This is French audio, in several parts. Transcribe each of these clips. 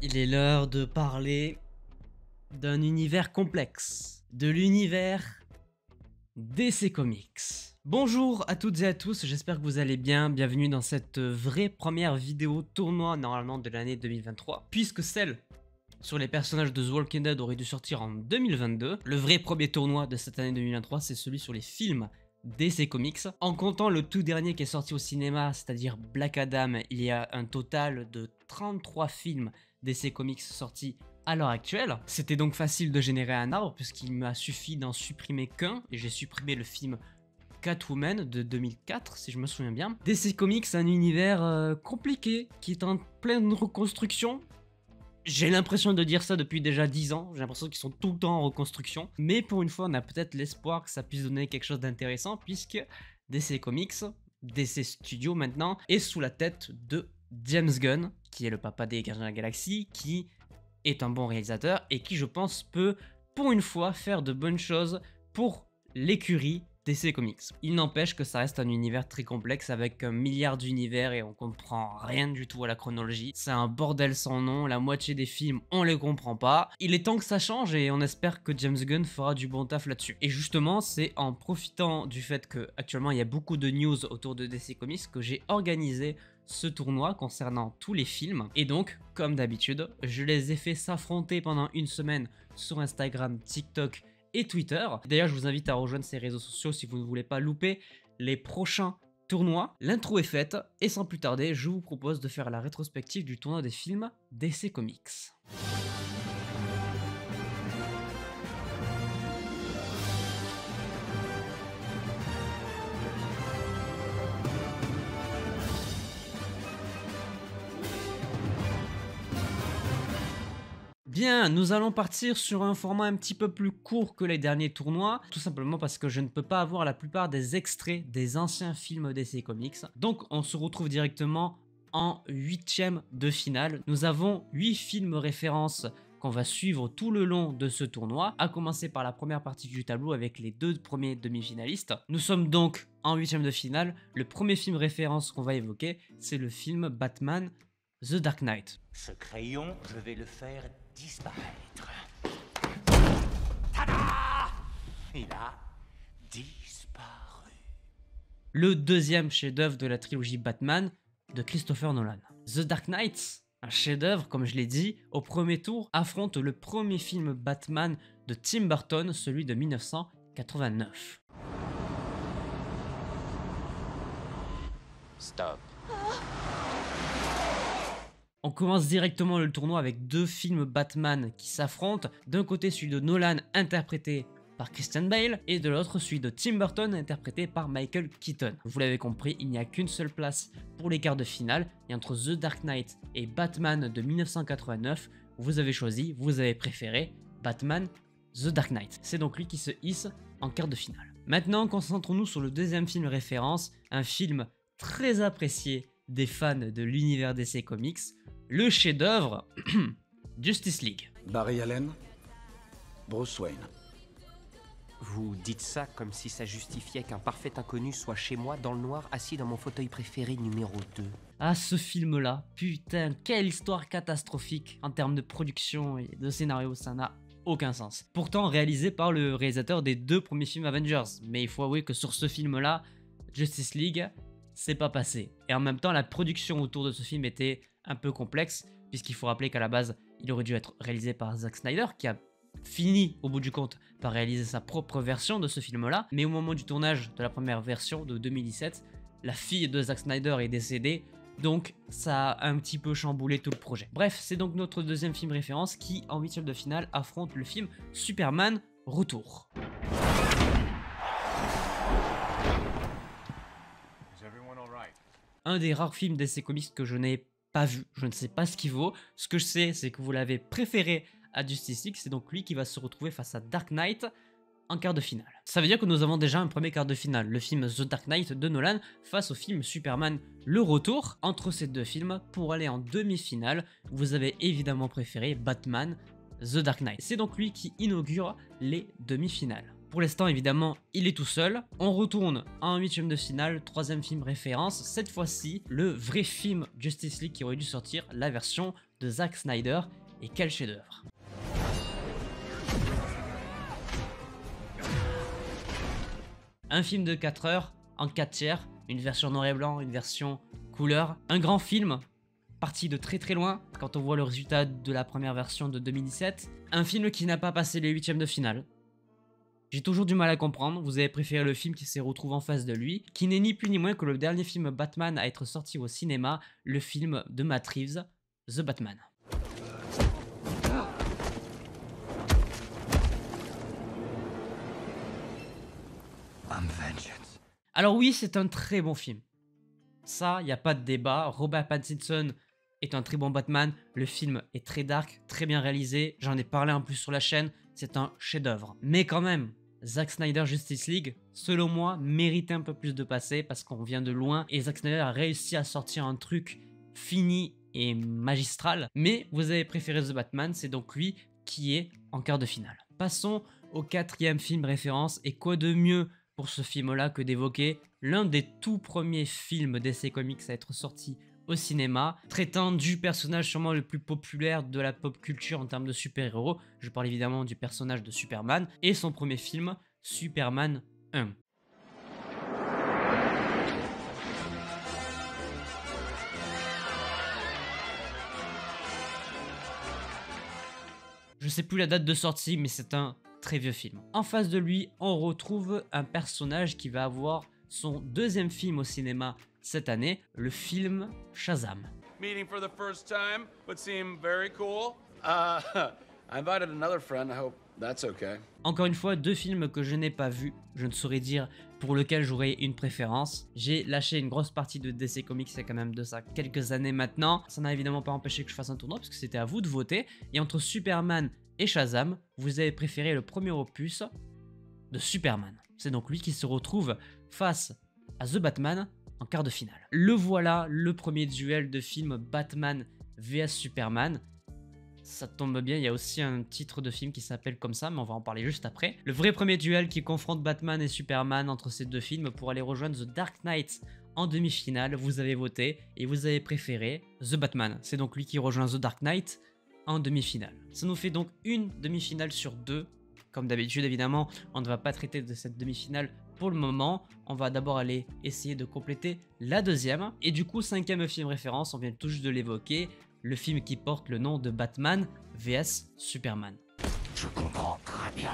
Il est l'heure de parler d'un univers complexe, de l'univers DC Comics. Bonjour à toutes et à tous, j'espère que vous allez bien, bienvenue dans cette vraie première vidéo tournoi normalement de l'année 2023, puisque celle sur les personnages de The Walking Dead aurait dû sortir en 2022. Le vrai premier tournoi de cette année 2023, c'est celui sur les films DC Comics. En comptant le tout dernier qui est sorti au cinéma, c'est-à-dire Black Adam, il y a un total de 33 films DC Comics sortis à l'heure actuelle. C'était donc facile de générer un arbre puisqu'il m'a suffi d'en supprimer qu'un, et j'ai supprimé le film Catwoman de 2004 si je me souviens bien. DC Comics, un univers compliqué qui est en pleine reconstruction. J'ai l'impression de dire ça depuis déjà 10 ans, j'ai l'impression qu'ils sont tout le temps en reconstruction. Mais pour une fois, on a peut-être l'espoir que ça puisse donner quelque chose d'intéressant puisque DC Comics, DC Studios maintenant, est sous la tête de James Gunn, qui est le papa des Gardiens de la Galaxie, qui est un bon réalisateur et qui, je pense, peut, pour une fois, faire de bonnes choses pour l'écurie DC Comics. Il n'empêche que ça reste un univers très complexe avec un milliard d'univers et on comprend rien du tout à la chronologie. C'est un bordel sans nom, la moitié des films on les comprend pas. Il est temps que ça change et on espère que James Gunn fera du bon taf là-dessus. Et justement, c'est en profitant du fait que actuellement il y a beaucoup de news autour de DC Comics que j'ai organisé ce tournoi concernant tous les films. Et donc, comme d'habitude, je les ai fait s'affronter pendant une semaine sur Instagram, TikTok et Twitter. D'ailleurs, je vous invite à rejoindre ces réseaux sociaux si vous ne voulez pas louper les prochains tournois. L'intro est faite et sans plus tarder, je vous propose de faire la rétrospective du tournoi des films DC Comics. Bien, nous allons partir sur un format un petit peu plus court que les derniers tournois, tout simplement parce que je ne peux pas avoir la plupart des extraits des anciens films DC Comics. Donc on se retrouve directement en 8e de finale. Nous avons 8 films références qu'on va suivre tout le long de ce tournoi, à commencer par la première partie du tableau avec les 2 premiers demi-finalistes. Nous sommes donc en 8e de finale. Le premier film référence qu'on va évoquer, c'est le film Batman The Dark Knight. Ce crayon, je vais le faire disparaître. Tada! Il a disparu. Le deuxième chef-d'œuvre de la trilogie Batman de Christopher Nolan. The Dark Knight, un chef-d'œuvre, comme je l'ai dit, au premier tour, affronte le premier film Batman de Tim Burton, celui de 1989. Stop. On commence directement le tournoi avec 2 films Batman qui s'affrontent. D'un côté celui de Nolan interprété par Christian Bale et de l'autre celui de Tim Burton interprété par Michael Keaton. Vous l'avez compris, il n'y a qu'une seule place pour les quarts de finale et entre The Dark Knight et Batman de 1989, vous avez choisi, vous avez préféré Batman The Dark Knight. C'est donc lui qui se hisse en quart de finale. Maintenant, concentrons-nous sur le deuxième film référence, un film très apprécié des fans de l'univers DC Comics, le chef-d'œuvre Justice League. Barry Allen, Bruce Wayne. Vous dites ça comme si ça justifiait qu'un parfait inconnu soit chez moi dans le noir assis dans mon fauteuil préféré numéro 2. Ah, ce film-là, putain, quelle histoire catastrophique en termes de production et de scénario, ça n'a aucun sens. Pourtant réalisé par le réalisateur des 2 premiers films Avengers, mais il faut avouer que sur ce film-là, Justice League, c'est pas passé. Et en même temps, la production autour de ce film était un peu complexe, puisqu'il faut rappeler qu'à la base, il aurait dû être réalisé par Zack Snyder, qui a fini, au bout du compte, par réaliser sa propre version de ce film-là. Mais au moment du tournage de la première version de 2017, la fille de Zack Snyder est décédée, donc ça a un petit peu chamboulé tout le projet. Bref, c'est donc notre deuxième film référence qui, en 8e de finale, affronte le film Superman Retour. Un des rares films DC Comics que je n'ai pas vu, je ne sais pas ce qu'il vaut. Ce que je sais, c'est que vous l'avez préféré à Justice League, c'est donc lui qui va se retrouver face à Dark Knight en quart de finale. Ça veut dire que nous avons déjà un premier quart de finale, le film The Dark Knight de Nolan face au film Superman Le Retour. Entre ces 2 films, pour aller en demi-finale, vous avez évidemment préféré Batman The Dark Knight. C'est donc lui qui inaugure les demi-finales. Pour l'instant, évidemment, il est tout seul. On retourne en 8ème de finale, 3ème film référence. Cette fois-ci, le vrai film Justice League qui aurait dû sortir, la version de Zack Snyder. Et quel chef-d'œuvre! Un film de 4 heures, en 4 tiers, une version noir et blanc, une version couleur. Un grand film, parti de très très loin, quand on voit le résultat de la première version de 2017. Un film qui n'a pas passé les 8ème de finale. J'ai toujours du mal à comprendre, vous avez préféré le film qui s'est retrouvé en face de lui, qui n'est ni plus ni moins que le dernier film Batman à être sorti au cinéma, le film de Matt Reeves, The Batman. Alors oui, c'est un très bon film. Ça, il n'y a pas de débat. Robert Pattinson est un très bon Batman. Le film est très dark, très bien réalisé. J'en ai parlé en plus sur la chaîne. C'est un chef-d'œuvre. Mais quand même, Zack Snyder Justice League, selon moi, méritait un peu plus de passer parce qu'on vient de loin. Et Zack Snyder a réussi à sortir un truc fini et magistral. Mais vous avez préféré The Batman, c'est donc lui qui est en quart de finale. Passons au 4e film référence. Et quoi de mieux pour ce film-là que d'évoquer l'un des tout premiers films DC Comics à être sorti au cinéma, traitant du personnage sûrement le plus populaire de la pop culture en termes de super-héros. Je parle évidemment du personnage de Superman et son premier film, Superman 1. Je sais plus la date de sortie, mais c'est un très vieux film. En face de lui, on retrouve un personnage qui va avoir son 2e film au cinéma cette année, le film Shazam. Meeting for the first time, but seem very cool. I invited another friend. I hope that's okay. Encore une fois, 2 films que je n'ai pas vus. Je ne saurais dire pour lequel j'aurais une préférence. J'ai lâché une grosse partie de DC Comics, c'est quand même de ça quelques années maintenant. Ça n'a évidemment pas empêché que je fasse un tournoi parce que c'était à vous de voter. Et entre Superman et Shazam, vous avez préféré le premier opus de Superman. C'est donc lui qui se retrouve face à The Batman en quart de finale. Le voilà, le premier duel de film Batman vs Superman. Ça tombe bien, il y a aussi un titre de film qui s'appelle comme ça, mais on va en parler juste après. Le vrai premier duel qui confronte Batman et Superman entre ces deux films pour aller rejoindre The Dark Knight en demi-finale. Vous avez voté et vous avez préféré The Batman. C'est donc lui qui rejoint The Dark Knight en demi-finale. Ça nous fait donc une demi-finale sur 2. Comme d'habitude, évidemment, on ne va pas traiter de cette demi-finale pour le moment. On va d'abord aller essayer de compléter la 2e. Et du coup, 5e film référence, on vient tout juste de l'évoquer, le film qui porte le nom de Batman vs Superman. Je comprends très bien.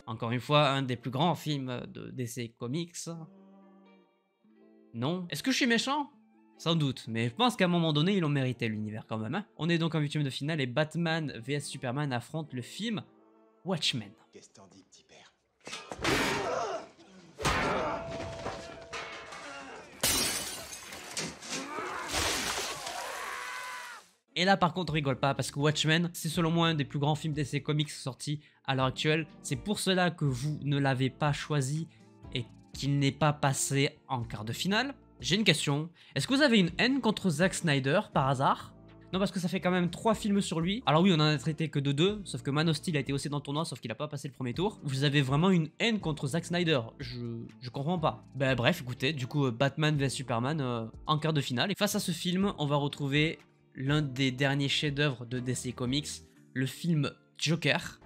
Encore une fois, un des plus grands films de DC Comics. Non. Est-ce que je suis méchant ? Sans doute, mais je pense qu'à un moment donné, ils l'ont mérité l'univers quand même. Hein. On est donc en 8e de finale et Batman vs Superman affronte le film Watchmen. Qu'est-ce que t'en dis, petit père? Et là par contre on rigole pas parce que Watchmen c'est selon moi un des plus grands films DC Comics sortis à l'heure actuelle. C'est pour cela que vous ne l'avez pas choisi et qu'il n'est pas passé en quart de finale. J'ai une question, est-ce que vous avez une haine contre Zack Snyder par hasard? Non, parce que ça fait quand même 3 films sur lui. Alors oui, on en a traité que de 2, sauf que Man of Steel a été aussi dans le tournoi, sauf qu'il a pas passé le premier tour. Vous avez vraiment une haine contre Zack Snyder, je comprends pas. Ben bref, écoutez, du coup Batman vs Superman en quart de finale. Et face à ce film, on va retrouver l'un des derniers chefs-d'œuvre de DC Comics, le film Joker.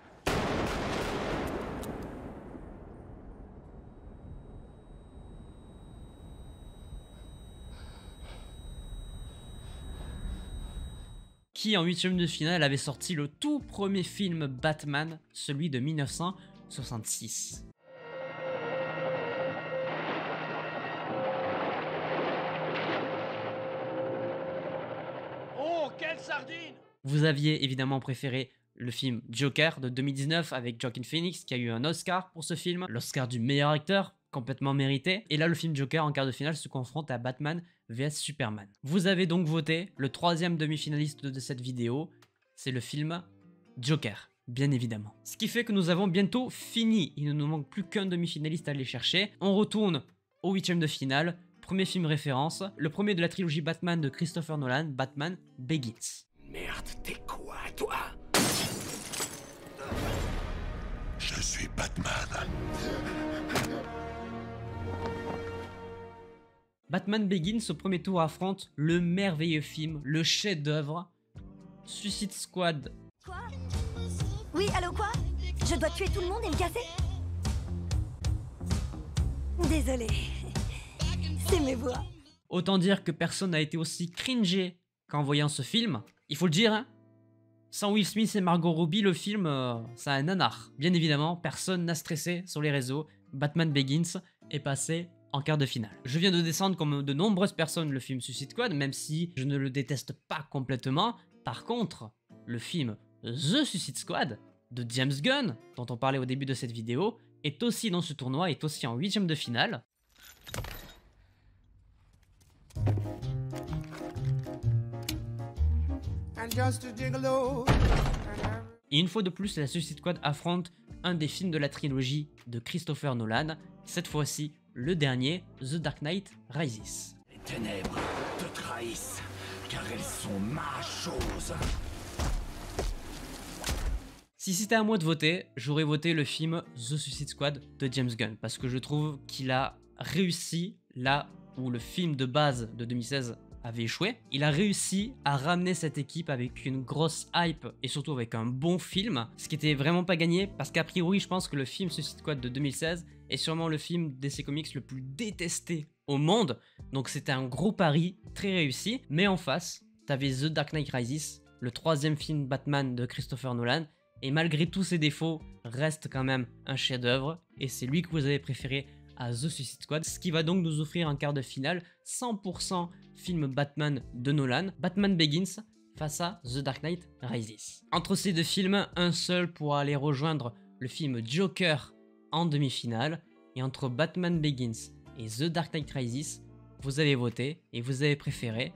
Qui en 8e de finale avait sorti le tout premier film Batman, celui de 1966. Oh, quelle sardine! Vous aviez évidemment préféré le film Joker de 2019 avec Joaquin Phoenix qui a eu un Oscar pour ce film, l'Oscar du meilleur acteur, complètement mérité. Et là le film Joker en quart de finale se confronte à Batman vs Superman. Vous avez donc voté, le 3e demi-finaliste de cette vidéo, c'est le film Joker, bien évidemment. Ce qui fait que nous avons bientôt fini, il ne nous manque plus qu'un demi-finaliste à aller chercher. On retourne au 8e de finale, premier film référence, le premier de la trilogie Batman de Christopher Nolan, Batman Begins. Merde, t'es quoi, toi? Je suis Batman. Batman Begins au premier tour affronte le merveilleux film, le chef-d'œuvre, Suicide Squad. Quoi? Oui, allô, quoi? Je dois tuer tout le monde et me casser? Désolé. C'est mes voix. Autant dire que personne n'a été aussi cringé qu'en voyant ce film. Il faut le dire, hein. Sans Will Smith et Margot Robbie, le film, c'est un nanar. Bien évidemment, personne n'a stressé sur les réseaux. Batman Begins est passé en quart de finale. Je viens de descendre comme de nombreuses personnes le film Suicide Squad, même si je ne le déteste pas complètement. Par contre, le film The Suicide Squad de James Gunn, dont on parlait au début de cette vidéo, est aussi dans ce tournoi, est aussi en 8e de finale. Et une fois de plus, la Suicide Squad affronte un des films de la trilogie de Christopher Nolan, cette fois-ci le dernier, The Dark Knight Rises. Les ténèbres te trahissent, car elles sont ma chose. Si c'était à moi de voter, j'aurais voté le film The Suicide Squad de James Gunn, parce que je trouve qu'il a réussi là où le film de base de 2016 avait échoué. Il a réussi à ramener cette équipe avec une grosse hype et surtout avec un bon film, ce qui était vraiment pas gagné, parce qu'a priori je pense que le film Suicide Squad de 2016 est sûrement le film DC Comics le plus détesté au monde, donc c'était un gros pari très réussi. Mais en face, t'avais The Dark Knight Rises, le 3e film Batman de Christopher Nolan, et malgré tous ses défauts, reste quand même un chef-d'œuvre, et c'est lui que vous avez préféré à The Suicide Squad, ce qui va donc nous offrir un quart de finale 100% film Batman de Nolan, Batman Begins face à The Dark Knight Rises. Entre ces deux films, un seul pourra aller rejoindre le film Joker en demi-finale, et entre Batman Begins et The Dark Knight Rises, vous avez voté et vous avez préféré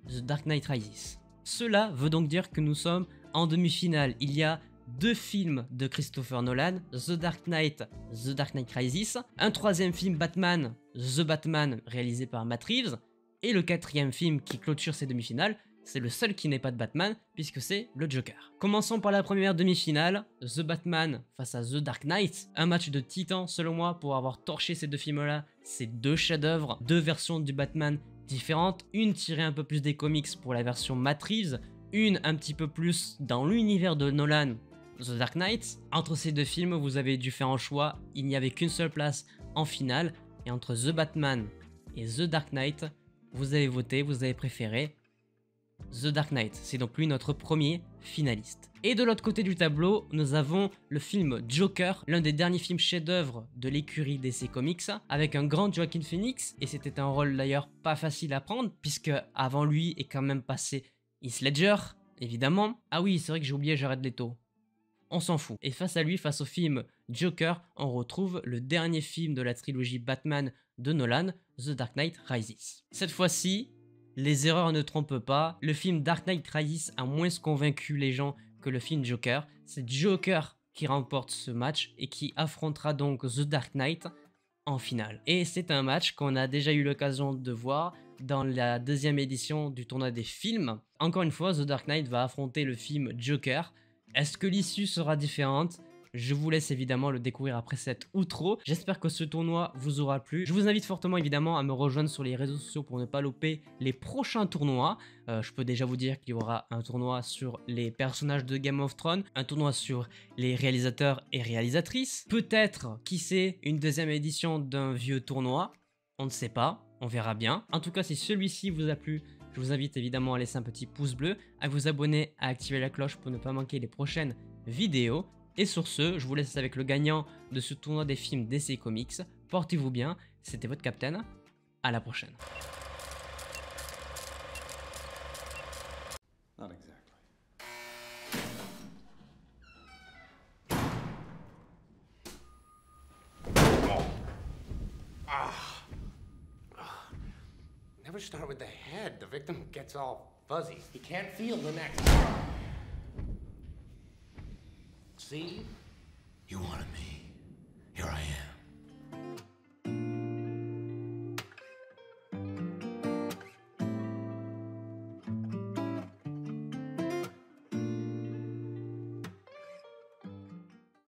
The Dark Knight Rises. Cela veut donc dire que nous sommes en demi-finale. Il y a 2 films de Christopher Nolan, The Dark Knight Rises, un 3e film Batman, The Batman réalisé par Matt Reeves, et le 4e film qui clôture ces demi-finales, c'est le seul qui n'est pas de Batman puisque c'est le Joker. Commençons par la première demi-finale, The Batman face à The Dark Knight, un match de titan selon moi pour avoir torché ces deux films-là, ces deux chefs-d'œuvre, 2 versions du Batman différentes, une tirée un peu plus des comics pour la version Matt Reeves, une un petit peu plus dans l'univers de Nolan, The Dark Knight. Entre ces deux films, vous avez dû faire un choix, il n'y avait qu'une seule place en finale, et entre The Batman et The Dark Knight, vous avez voté, vous avez préféré The Dark Knight. C'est donc lui notre premier finaliste. Et de l'autre côté du tableau, nous avons le film Joker, l'un des derniers films chefs-d'œuvre de l'écurie DC Comics, avec un grand Joaquin Phoenix, et c'était un rôle d'ailleurs pas facile à prendre, puisque avant lui est quand même passé Heath Ledger, évidemment. Ah oui, c'est vrai que j'ai oublié Jared Leto. On s'en fout. Et face à lui, face au film Joker, on retrouve le dernier film de la trilogie Batman de Nolan, The Dark Knight Rises. Cette fois-ci, les erreurs ne trompent pas. Le film Dark Knight Rises a moins convaincu les gens que le film Joker. C'est Joker qui remporte ce match et qui affrontera donc The Dark Knight en finale. Et c'est un match qu'on a déjà eu l'occasion de voir dans la 2e édition du tournoi des films. Encore une fois, The Dark Knight va affronter le film Joker. Est-ce que l'issue sera différente? Je vous laisse évidemment le découvrir après cette outro. J'espère que ce tournoi vous aura plu. Je vous invite fortement évidemment à me rejoindre sur les réseaux sociaux pour ne pas louper les prochains tournois. Je peux déjà vous dire qu'il y aura un tournoi sur les personnages de Game of Thrones, un tournoi sur les réalisateurs et réalisatrices. Peut-être, qui sait, une 2e édition d'un vieux tournoi. On ne sait pas, on verra bien. En tout cas, si celui-ci vous a plu, je vous invite évidemment à laisser un petit pouce bleu, à vous abonner, à activer la cloche pour ne pas manquer les prochaines vidéos. Et sur ce, je vous laisse avec le gagnant de ce tournoi des films DC Comics. Portez-vous bien, c'était votre Captain, à la prochaine. Not exactly. Never start with the head. The victim gets all fuzzy. He can't feel the next. See?